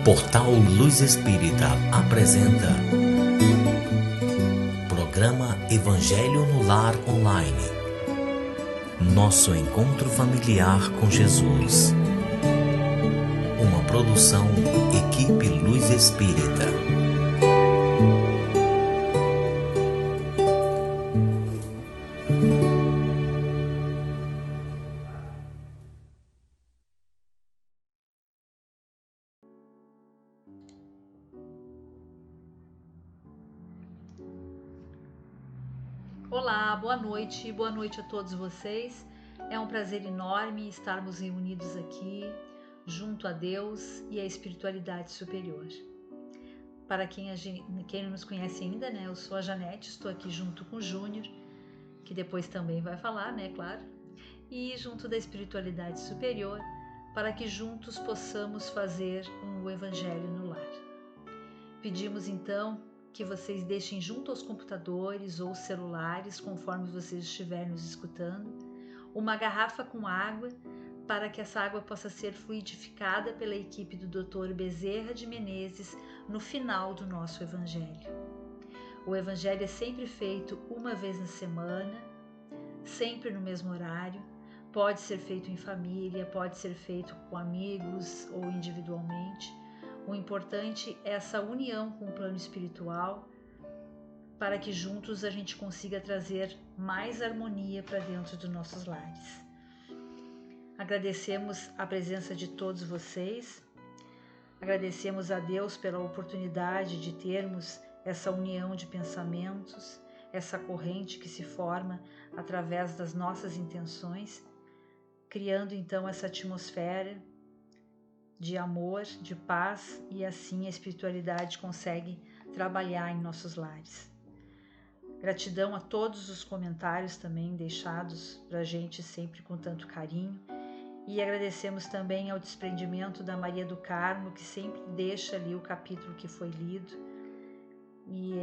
Portal Luz Espírita apresenta Programa Evangelho no Lar Online. Nosso encontro familiar com Jesus. Uma produção Equipe Luz Espírita. Olá, boa noite a todos vocês. É um prazer enorme estarmos reunidos aqui, junto a Deus e a espiritualidade superior. Para quem não nos conhece ainda, né, eu sou a Janete, estou aqui junto com o Júnior, que depois também vai falar, né, claro, e junto da espiritualidade superior, para que juntos possamos fazer um Evangelho no lar. Pedimos então que vocês deixem junto aos computadores ou celulares, conforme vocês estiverem nos escutando, uma garrafa com água, para que essa água possa ser fluidificada pela equipe do Dr. Bezerra de Menezes no final do nosso Evangelho. O Evangelho é sempre feito uma vez na semana, sempre no mesmo horário, pode ser feito em família, pode ser feito com amigos ou individualmente. O importante é essa união com o plano espiritual, para que juntos a gente consiga trazer mais harmonia para dentro dos nossos lares. Agradecemos a presença de todos vocês, agradecemos a Deus pela oportunidade de termos essa união de pensamentos, essa corrente que se forma através das nossas intenções, criando então essa atmosfera de amor, de paz, e assim a espiritualidade consegue trabalhar em nossos lares. Gratidão a todos os comentários também deixados para a gente sempre com tanto carinho, e agradecemos também ao desprendimento da Maria do Carmo, que sempre deixa ali o capítulo que foi lido, e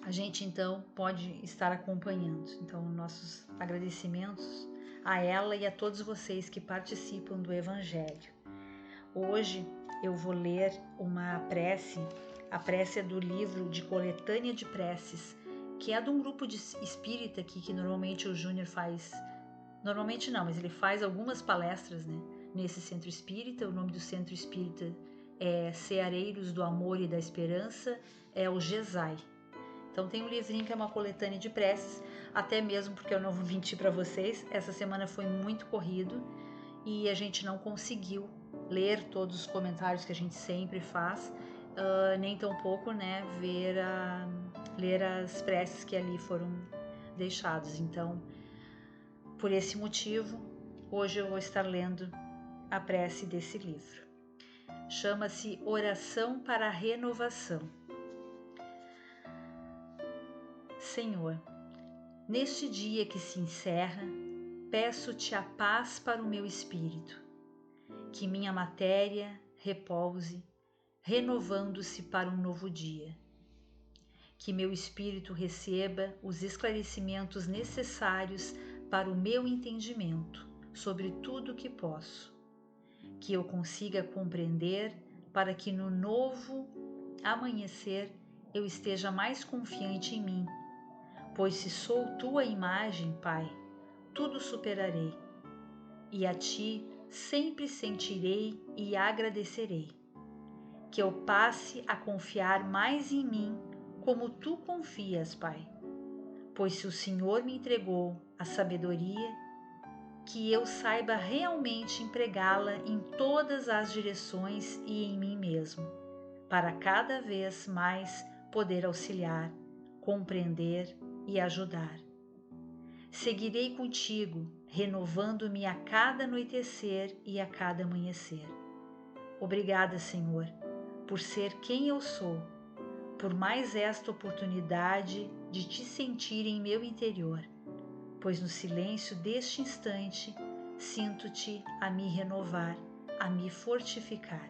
a gente então pode estar acompanhando. Então nossos agradecimentos a ela e a todos vocês que participam do Evangelho. Hoje eu vou ler uma prece, a prece é do livro de Coletânea de Preces, que é de um grupo de espírita aqui, que normalmente o Júnior faz, normalmente não, mas ele faz algumas palestras, né, nesse centro espírita. O nome do centro espírita é Ceareiros do Amor e da Esperança, é o GESAI. Então tem um livrinho que é uma coletânea de preces, até mesmo porque eu não vou mentir para vocês, essa semana foi muito corrido e a gente não conseguiu ler todos os comentários que a gente sempre faz, nem tampouco, né, ler as preces que ali foram deixadas. Então, por esse motivo, hoje eu vou estar lendo a prece desse livro. Chama-se Oração para a Renovação. Senhor, neste dia que se encerra, peço-te a paz para o meu espírito, que minha matéria repouse, renovando-se para um novo dia. Que meu espírito receba os esclarecimentos necessários para o meu entendimento sobre tudo o que posso. Que eu consiga compreender, para que no novo amanhecer eu esteja mais confiante em mim, pois se sou tua imagem, Pai, tudo superarei, e a ti sempre sentirei e agradecerei. Que eu passe a confiar mais em mim, como tu confias, Pai. Pois se o Senhor me entregou a sabedoria, que eu saiba realmente empregá-la em todas as direções e em mim mesmo, para cada vez mais poder auxiliar, compreender e ajudar. Seguirei contigo, renovando-me a cada anoitecer e a cada amanhecer. Obrigada, Senhor, por ser quem eu sou, por mais esta oportunidade de te sentir em meu interior, pois no silêncio deste instante sinto-te a me renovar, a me fortificar.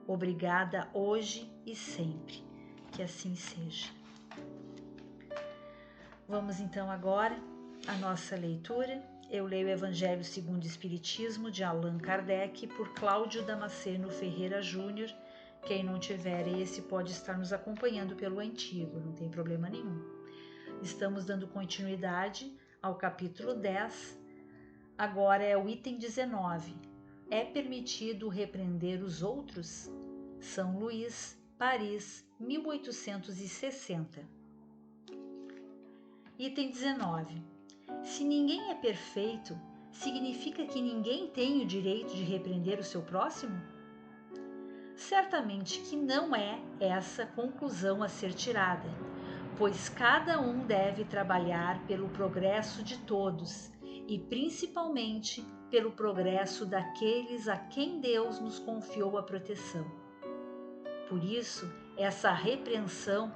Obrigada hoje e sempre, que assim seja. Vamos então agora à nossa leitura. Eu leio o Evangelho segundo o Espiritismo de Allan Kardec por Cláudio Damasceno Ferreira Júnior, Quem não tiver esse pode estar nos acompanhando pelo antigo, não tem problema nenhum. Estamos dando continuidade ao capítulo 10. Agora é o item 19. É permitido repreender os outros? São Luís, Paris, 1860. Item 19. Se ninguém é perfeito, significa que ninguém tem o direito de repreender o seu próximo? Certamente que não é essa conclusão a ser tirada, pois cada um deve trabalhar pelo progresso de todos e principalmente pelo progresso daqueles a quem Deus nos confiou a proteção. Por isso, essa repreensão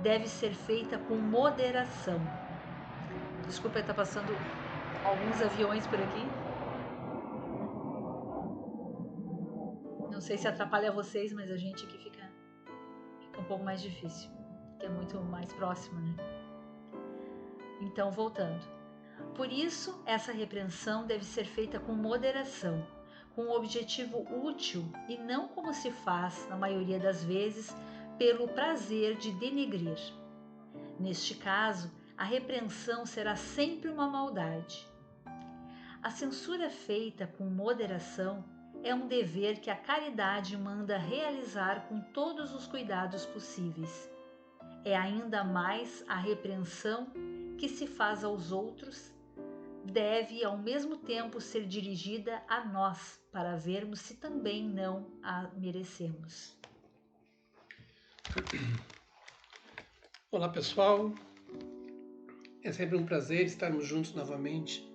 deve ser feita com moderação. Desculpa, está passando alguns aviões por aqui. Não sei se atrapalha vocês, mas a gente aqui fica um pouco mais difícil, que é muito mais próximo, né? Então, voltando. Por isso, essa repreensão deve ser feita com moderação, com um objetivo útil e não como se faz, na maioria das vezes, pelo prazer de denegrir. Neste caso, a repreensão será sempre uma maldade. A censura feita com moderação é um dever que a caridade manda realizar com todos os cuidados possíveis. É ainda mais a repreensão que se faz aos outros deve ao mesmo tempo ser dirigida a nós, para vermos se também não a merecemos. Olá pessoal, é sempre um prazer estarmos juntos novamente.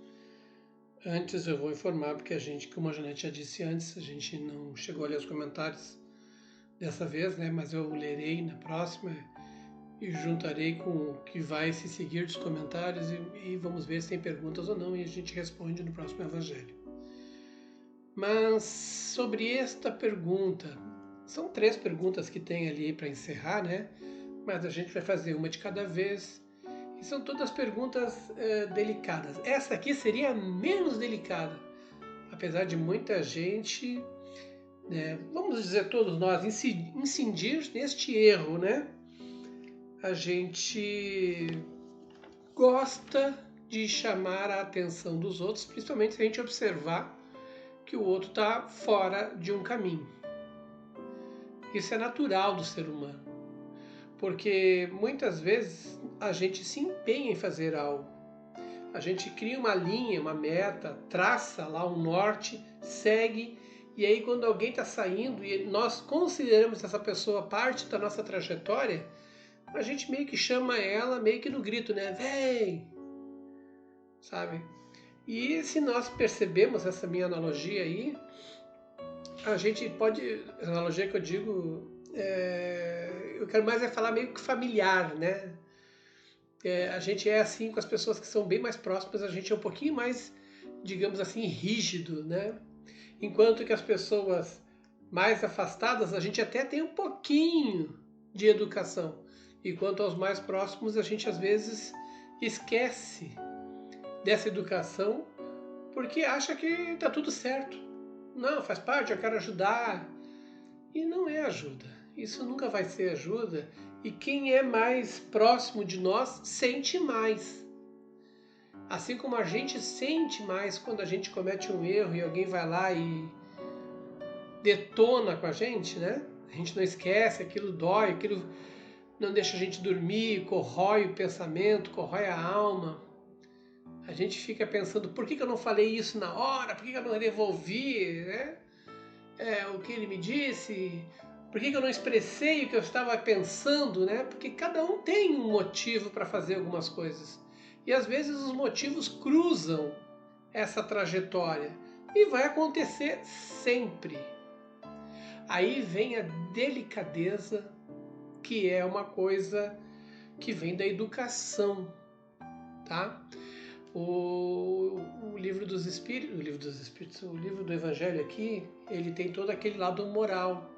Antes eu vou informar, porque a gente, como a Janete já disse antes, a gente não chegou a ler os comentários dessa vez, né? Mas eu lerei na próxima e juntarei com o que vai se seguir dos comentários e vamos ver se tem perguntas ou não e a gente responde no próximo Evangelho. Mas sobre esta pergunta, são 3 perguntas que tem ali para encerrar, né? Mas a gente vai fazer uma de cada vez. E são todas perguntas delicadas. Essa aqui seria a menos delicada, apesar de muita gente, né, vamos dizer todos nós, incidir neste erro, né? A gente gosta de chamar a atenção dos outros, principalmente se a gente observar que o outro está fora de um caminho. Isso é natural do ser humano, porque muitas vezes a gente se empenha em fazer algo. A gente cria uma linha, uma meta, traça lá um norte, segue, e aí quando alguém está saindo e nós consideramos essa pessoa parte da nossa trajetória, a gente meio que chama ela meio que no grito, né? Vem! Sabe? E se nós percebemos essa minha analogia aí, a gente pode, a analogia que eu digo, eu quero mais falar meio que familiar, né? A gente é assim com as pessoas que são bem mais próximas, a gente é um pouquinho mais, digamos assim, rígido, né? Enquanto que as pessoas mais afastadas, a gente até tem um pouquinho de educação. E quanto aos mais próximos, a gente às vezes esquece dessa educação porque acha que está tudo certo. Não, faz parte, eu quero ajudar. E não é ajuda. Isso nunca vai ser ajuda. E quem é mais próximo de nós sente mais. Assim como a gente sente mais quando a gente comete um erro e alguém vai lá e detona com a gente, né? A gente não esquece, aquilo dói, aquilo não deixa a gente dormir, corrói o pensamento, corrói a alma. A gente fica pensando, por que eu não falei isso na hora? Por que eu não devolvi, né? O que ele me disse? Por que eu não expressei o que eu estava pensando, né? Porque cada um tem um motivo para fazer algumas coisas. E às vezes os motivos cruzam essa trajetória. E vai acontecer sempre. Aí vem a delicadeza, que é uma coisa que vem da educação, tá? O livro dos Espíritos, o livro do Evangelho aqui, ele tem todo aquele lado moral.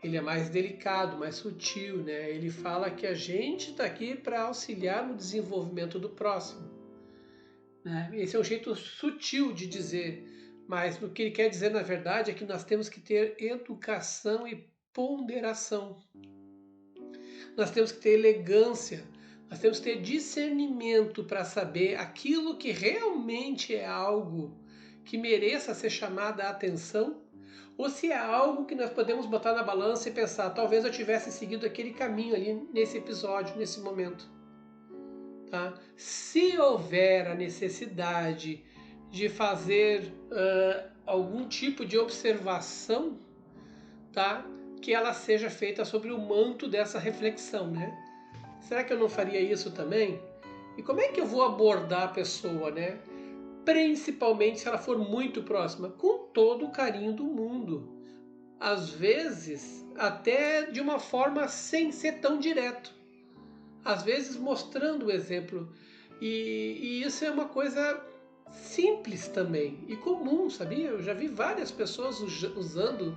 Ele é mais delicado, mais sutil, né? Ele fala que a gente está aqui para auxiliar no desenvolvimento do próximo, né? Esse é um jeito sutil de dizer, mas o que ele quer dizer na verdade é que nós temos que ter educação e ponderação. Nós temos que ter elegância, nós temos que ter discernimento para saber aquilo que realmente é algo que mereça ser chamada a atenção, ou se é algo que nós podemos botar na balança e pensar, talvez eu tivesse seguido aquele caminho ali nesse episódio, nesse momento. Tá? Se houver a necessidade de fazer algum tipo de observação, tá? Que ela seja feita sobre o manto dessa reflexão, né? Será que eu não faria isso também? E como é que eu vou abordar a pessoa, né? Principalmente se ela for muito próxima, com todo o carinho do mundo. Às vezes, até de uma forma sem ser tão direto. Às vezes mostrando o exemplo. E isso é uma coisa simples também e comum, sabia? Eu já vi várias pessoas usando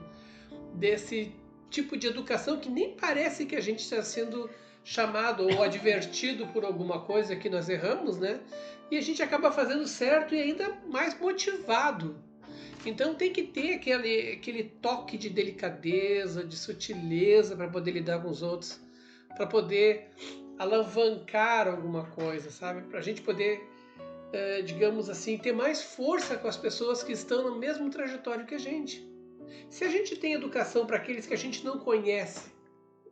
desse tipo de educação que nem parece que a gente está sendo chamado ou advertido por alguma coisa que nós erramos, né? E a gente acaba fazendo certo e ainda mais motivado. Então tem que ter aquele toque de delicadeza, de sutileza para poder lidar com os outros, para poder alavancar alguma coisa, sabe? Para a gente poder, digamos assim, ter mais força com as pessoas que estão no mesmo trajetório que a gente. Se a gente tem educação para aqueles que a gente não conhece,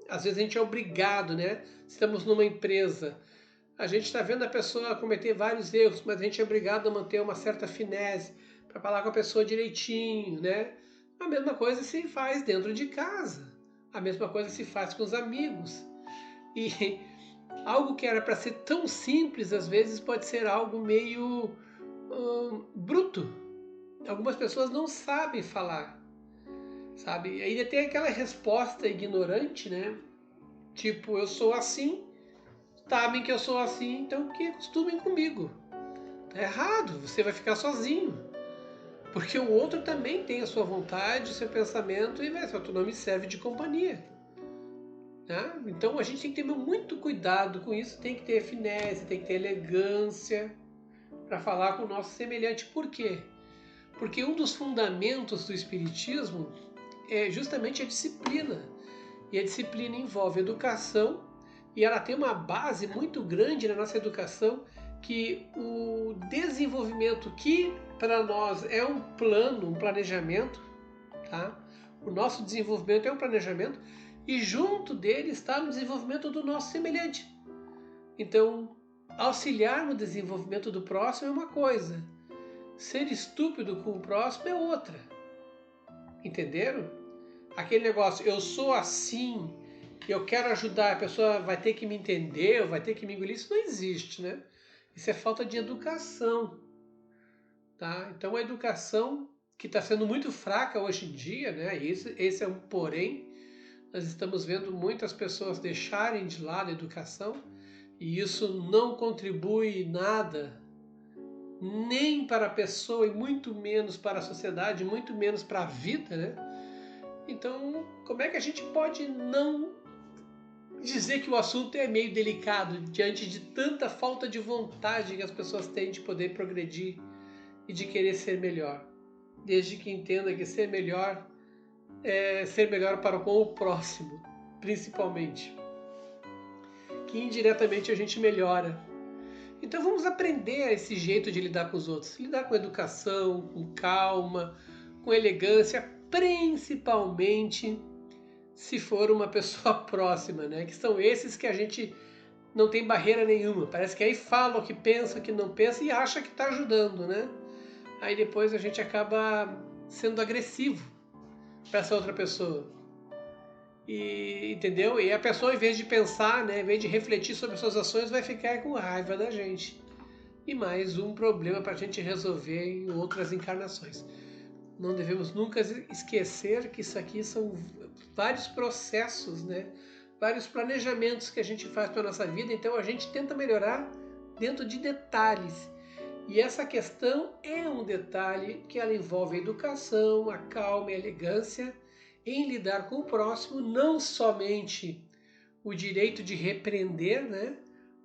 às vezes a gente é obrigado, né? Estamos numa empresa, a gente está vendo a pessoa cometer vários erros, mas a gente é obrigado a manter uma certa finesse para falar com a pessoa direitinho, né? A mesma coisa se faz dentro de casa, a mesma coisa se faz com os amigos. E algo que era para ser tão simples, às vezes pode ser algo meio bruto. Algumas pessoas não sabem falar, sabe? E ainda tem aquela resposta ignorante, né? Tipo, eu sou assim, sabem que eu sou assim, então que acostumem comigo. Tá errado, você vai ficar sozinho. Porque o outro também tem a sua vontade, o seu pensamento, e tu não me serve de companhia. Tá? Então a gente tem que ter muito cuidado com isso, tem que ter finesse, tem que ter elegância para falar com o nosso semelhante. Por quê? Porque um dos fundamentos do Espiritismo é justamente a disciplina. E a disciplina envolve educação, e ela tem uma base muito grande na nossa educação, que o desenvolvimento, que para nós é um plano, um planejamento, tá? O nosso desenvolvimento é um planejamento, e junto dele está no desenvolvimento do nosso semelhante. Então, auxiliar no desenvolvimento do próximo é uma coisa, ser estúpido com o próximo é outra. Entenderam? Aquele negócio, eu sou assim, eu quero ajudar, a pessoa vai ter que me entender, ou vai ter que me engolir, isso não existe, né? Isso é falta de educação, tá? Então a educação que está sendo muito fraca hoje em dia, né? Esse é um porém. Nós estamos vendo muitas pessoas deixarem de lado a educação, e isso não contribui nada, nem para a pessoa e muito menos para a sociedade, muito menos para a vida, né? Então, como é que a gente pode não dizer que o assunto é meio delicado diante de tanta falta de vontade que as pessoas têm de poder progredir e de querer ser melhor? Desde que entenda que ser melhor é ser melhor para com o próximo, principalmente. Que indiretamente a gente melhora. Então vamos aprender esse jeito de lidar com os outros. Lidar com educação, com calma, com elegância, principalmente se for uma pessoa próxima, né? Que são esses que a gente não tem barreira nenhuma. Parece que aí fala o que pensa, o que não pensa e acha que está ajudando, né? Aí depois a gente acaba sendo agressivo para essa outra pessoa. E, entendeu? E a pessoa, em vez de pensar, né, em vez de refletir sobre as suas ações, vai ficar com raiva da gente. E mais um problema para a gente resolver em outras encarnações. Não devemos nunca esquecer que isso aqui são vários processos, né? Vários planejamentos que a gente faz para a nossa vida, então a gente tenta melhorar dentro de detalhes. E essa questão é um detalhe que ela envolve a educação, a calma e a elegância em lidar com o próximo, não somente o direito de repreender, né?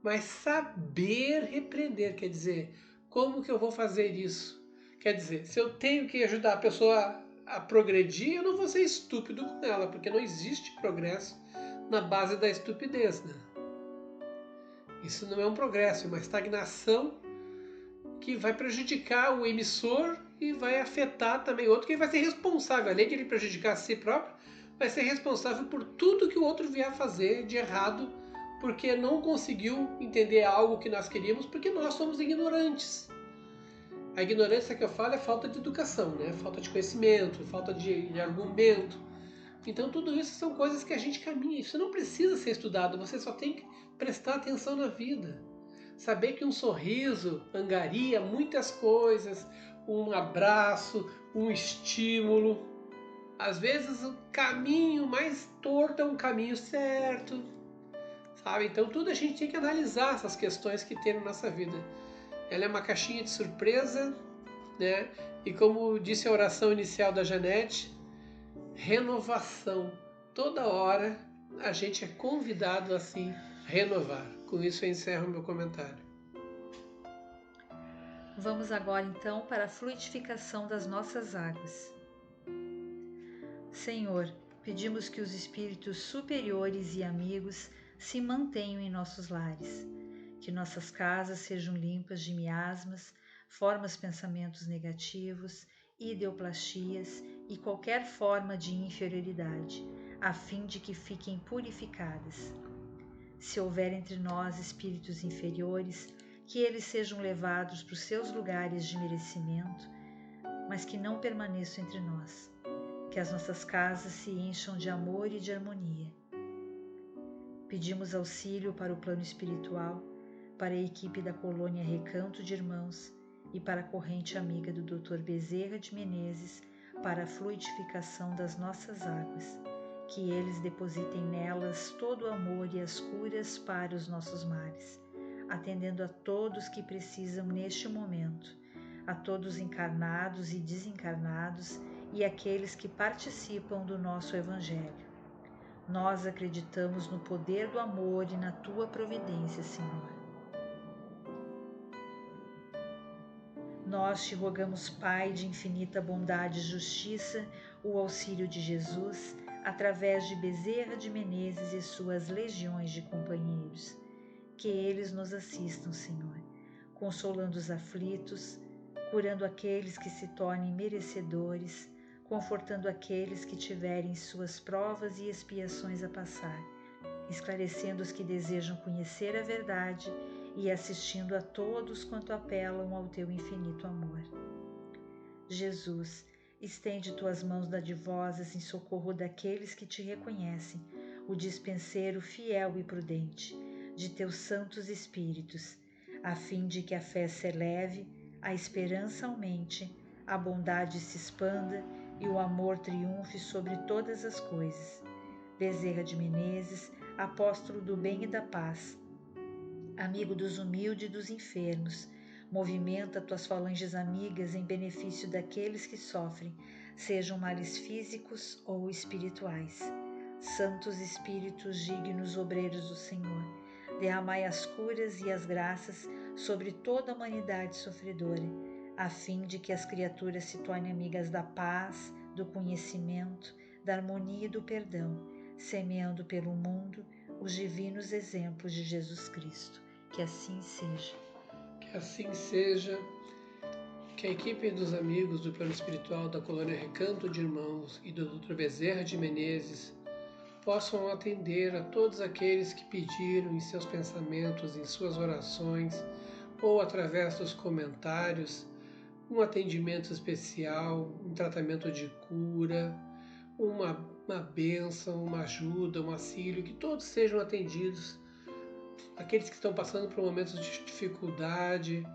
Mas saber repreender, quer dizer, como que eu vou fazer isso? Quer dizer, se eu tenho que ajudar a pessoa a progredir, eu não vou ser estúpido com ela, porque não existe progresso na base da estupidez, né? Isso não é um progresso, é uma estagnação que vai prejudicar o emissor e vai afetar também o outro, que vai ser responsável, além de ele prejudicar a si próprio, vai ser responsável por tudo que o outro vier a fazer de errado, porque não conseguiu entender algo que nós queríamos, porque nós somos ignorantes. A ignorância que eu falo é falta de educação, né? Falta de conhecimento, falta de argumento. Então tudo isso são coisas que a gente caminha. Isso não precisa ser estudado, você só tem que prestar atenção na vida. Saber que um sorriso angaria muitas coisas, um abraço, um estímulo. Às vezes o caminho mais torto é um caminho certo, sabe? Então tudo a gente tem que analisar essas questões que tem na nossa vida. Ela é uma caixinha de surpresa, né? E como disse a oração inicial da Janete, renovação. Toda hora a gente é convidado a se renovar. Com isso eu encerro meu comentário. Vamos agora então para a fluidificação das nossas águas. Senhor, pedimos que os espíritos superiores e amigos se mantenham em nossos lares, que nossas casas sejam limpas de miasmas, formas pensamentos negativos, ideoplastias e qualquer forma de inferioridade, a fim de que fiquem purificadas. Se houver entre nós espíritos inferiores, que eles sejam levados para os seus lugares de merecimento, mas que não permaneçam entre nós. Que as nossas casas se encham de amor e de harmonia. Pedimos auxílio para o plano espiritual, para a equipe da colônia Recanto de Irmãos e para a corrente amiga do Dr. Bezerra de Menezes para a fluidificação das nossas águas, que eles depositem nelas todo o amor e as curas para os nossos males, atendendo a todos que precisam neste momento, a todos encarnados e desencarnados e aqueles que participam do nosso Evangelho. Nós acreditamos no poder do amor e na Tua providência, Senhor. Nós te rogamos, Pai de infinita bondade e justiça, o auxílio de Jesus, através de Bezerra de Menezes e suas legiões de companheiros. Que eles nos assistam, Senhor, consolando os aflitos, curando aqueles que se tornem merecedores, confortando aqueles que tiverem suas provas e expiações a passar, esclarecendo os que desejam conhecer a verdade e assistindo a todos quanto apelam ao teu infinito amor. Jesus, estende tuas mãos dadivosas em socorro daqueles que te reconhecem, o dispenseiro fiel e prudente de teus santos espíritos, a fim de que a fé se eleve, a esperança aumente, a bondade se expanda e o amor triunfe sobre todas as coisas. Bezerra de Menezes, apóstolo do bem e da paz, amigo dos humildes e dos enfermos, movimenta tuas falanges amigas em benefício daqueles que sofrem, sejam males físicos ou espirituais. Santos Espíritos dignos obreiros do Senhor, derramai as curas e as graças sobre toda a humanidade sofredora, a fim de que as criaturas se tornem amigas da paz, do conhecimento, da harmonia e do perdão, semeando pelo mundo os divinos exemplos de Jesus Cristo. Que assim seja. Que assim seja. Que a equipe dos amigos do plano espiritual da colônia Recanto de Irmãos e do Dr. Bezerra de Menezes possam atender a todos aqueles que pediram em seus pensamentos, em suas orações ou através dos comentários, um atendimento especial, um tratamento de cura, uma bênção, uma ajuda, um auxílio, que todos sejam atendidos. Aqueles que estão passando por momentos de dificuldade,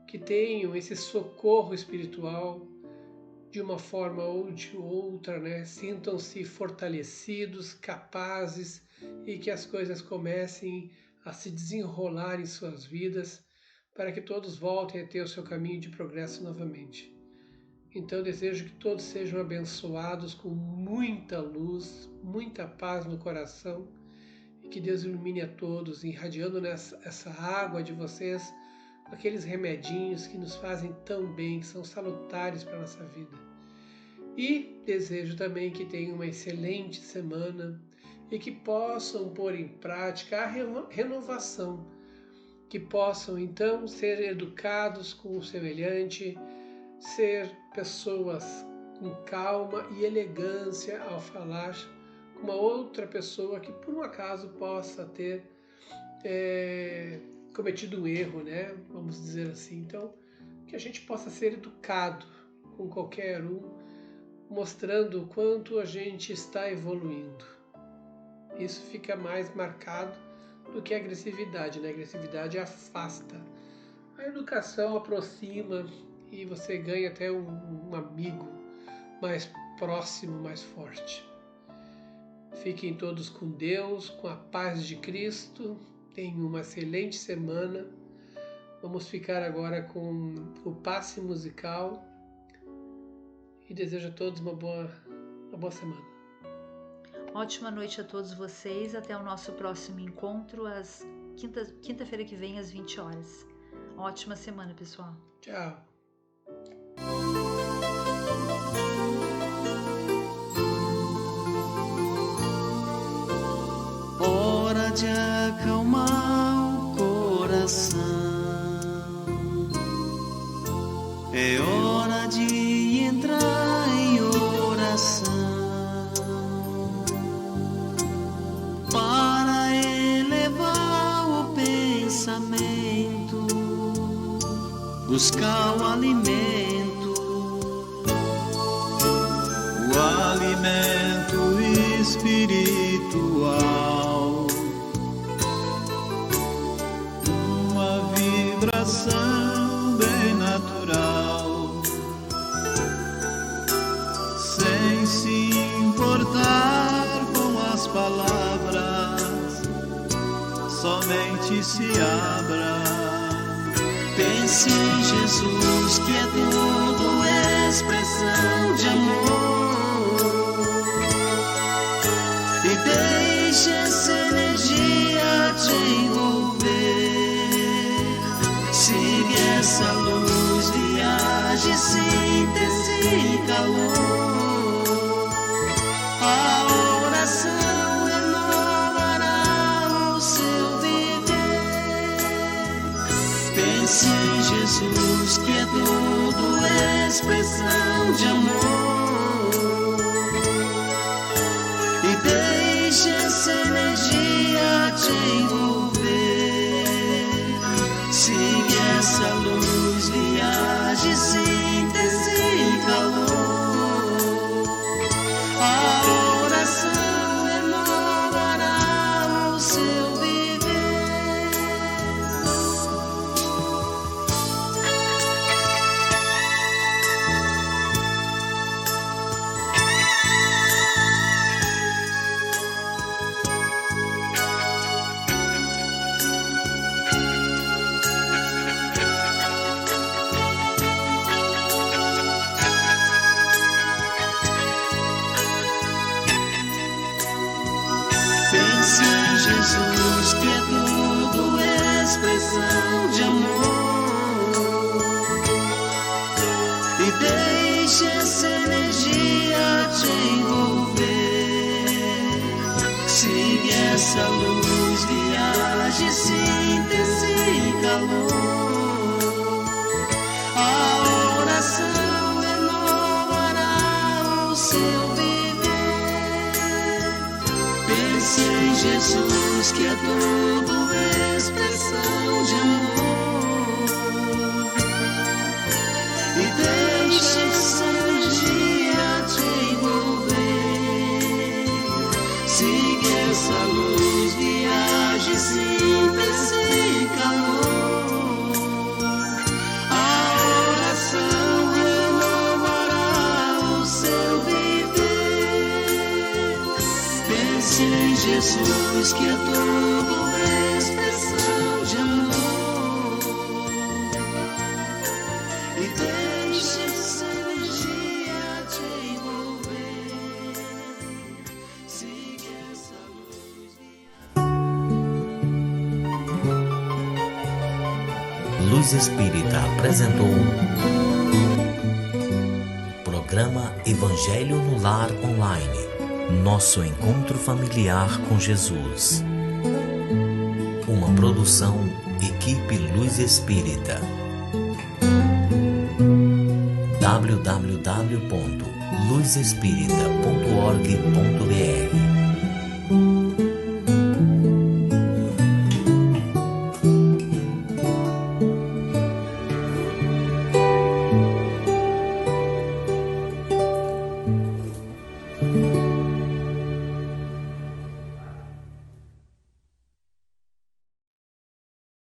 que tenham esse socorro espiritual de uma forma ou de outra, né? Sintam-se fortalecidos, capazes e que as coisas comecem a se desenrolar em suas vidas para que todos voltem a ter o seu caminho de progresso novamente. Então eu desejo que todos sejam abençoados com muita luz, muita paz no coração e que Deus ilumine a todos, irradiando essa água de vocês aqueles remedinhos que nos fazem tão bem, que são salutares para a nossa vida. E desejo também que tenham uma excelente semana e que possam pôr em prática a renovação, que possam então ser educados com o semelhante, ser pessoas com calma e elegância ao falar com uma outra pessoa que por um acaso possa ter cometido um erro, né? Vamos dizer assim. Então, que a gente possa ser educado com qualquer um, mostrando o quanto a gente está evoluindo. Isso fica mais marcado do que a agressividade, né? A agressividade afasta. A educação aproxima e você ganha até um amigo mais próximo, mais forte. Fiquem todos com Deus, com a paz de Cristo. Tenham uma excelente semana. Vamos ficar agora com o passe musical e desejo a todos uma boa semana. Ótima noite a todos vocês. Até o nosso próximo encontro, quinta-feira que vem, às 20 horas. Ótima semana, pessoal. Tchau. Hora de acalmar o coração, é hora de entrar em oração, para elevar o pensamento, buscar o alimento espiritual, uma vibração bem natural, sem se importar com as palavras, somente se abra. Pense em Jesus, que é tudo expressão de amor. E deixe essa energia te envolver. Siga essa luz, viaje, síntese e calor. A oração renovará o seu viver. Pense em Jesus, que é tudo expressão de amor. Deixe essa energia te envolver. Siga essa luz, viaje, síntese e calor. A oração renovará o seu viver. Pense em Jesus, que é tudo expressão de amor. E deixe essa energia te envolver. Siga essa luz, viaje, síntese e calor. A oração renovará o seu viver. Pense em Jesus, que é tudo expressão de amor. E deixe essa energia te envolver. Siga essa luz, viaje, síntese e calor. A oração renovará o seu viver. Pense em Jesus, que é tudo expressão de amor. E deixe essa energia te envolver. Siga essa luz. Luz Espírita apresentou Programa Evangelho no Lar Online. Nosso encontro familiar com Jesus. Uma produção Equipe Luz Espírita. www.luzespirita.org.br